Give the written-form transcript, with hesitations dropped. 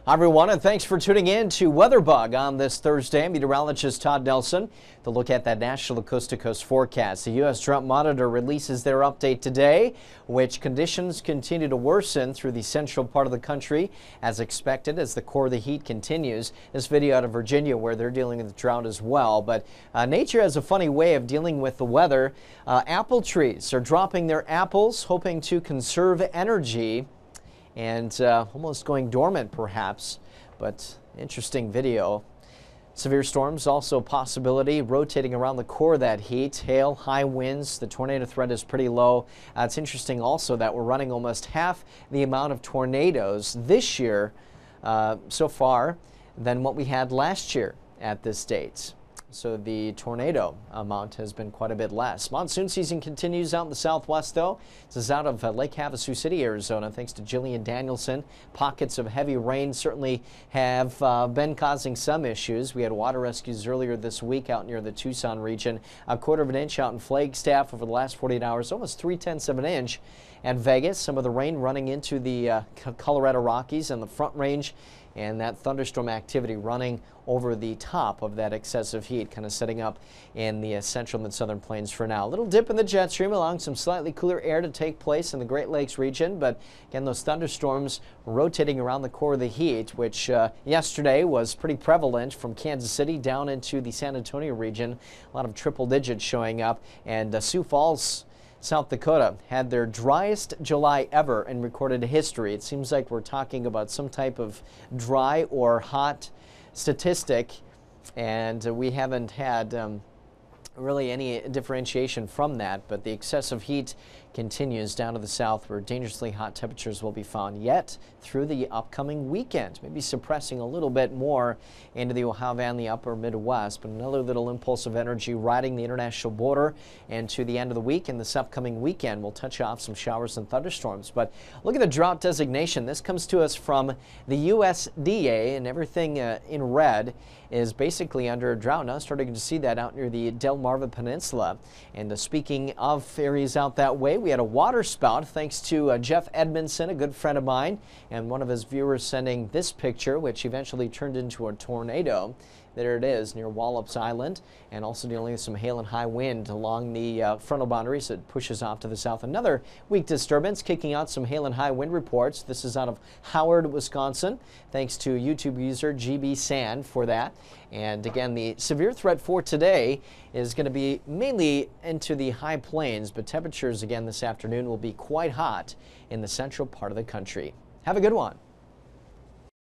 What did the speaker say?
Hi everyone, and thanks for tuning in to WeatherBug on this Thursday. Meteorologist Todd Nelson to look at that national coast-to-coast forecast. The U.S. Drought Monitor releases their update today, which conditions continue to worsen through the central part of the country as expected as the core of the heat continues. This video out of Virginia where they're dealing with the drought as well. But nature has a funny way of dealing with the weather. Apple trees are dropping their apples, hoping to conserve energy. And almost going dormant perhaps, but interesting video. Severe storms also a possibility, rotating around the core of that heat. Hail, high winds, the tornado threat is pretty low. It's interesting also that we're running almost half the amount of tornadoes this year so far than what we had last year at this date. So the tornado amount has been quite a bit less. Monsoon season continues out in the southwest, though. This is out of Lake Havasu City, Arizona, thanks to Jillian Danielson. Pockets of heavy rain certainly have been causing some issues. We had water rescues earlier this week out near the Tucson region. A quarter of an inch out in Flagstaff over the last 48 hours, almost 3/10 of an inch. At Vegas, some of the rain running into the Colorado Rockies and the Front Range, and that thunderstorm activity running over the top of that excessive heat, kind of setting up in the central and southern plains for now. A little dip in the jet stream, allowing some slightly cooler air to take place in the Great Lakes region, but again, those thunderstorms rotating around the core of the heat, which yesterday was pretty prevalent from Kansas City down into the San Antonio region. A lot of triple digits showing up, and Sioux Falls, South Dakota had their driest July ever in recorded history. It seems like we're talking about some type of dry or hot statistic, and we haven't had really any differentiation from that, but the excessive heat continues down to the south where dangerously hot temperatures will be found yet through the upcoming weekend, maybe suppressing a little bit more into the Ohio Valley and the upper Midwest, but another little impulse of energy riding the international border and to the end of the week. And this upcoming weekend will touch off some showers and thunderstorms. But look at the drought designation. This comes to us from the USDA, and everything in red is basically under a drought. Now starting to see that out near the Delmarva Peninsula. And speaking of areas out that way, we had a water spout thanks to Jeff Edmondson, a good friend of mine, and one of his viewers sending this picture, which eventually turned into a tornado. There it is near Wallops Island, and also dealing with some hail and high wind along the frontal boundaries. It pushes off to the south. Another weak disturbance kicking out some hail and high wind reports. This is out of Howard, Wisconsin. Thanks to YouTube user GB Sand for that. And again, the severe threat for today is going to be mainly into the high plains, but temperatures again this afternoon will be quite hot in the central part of the country. Have a good one.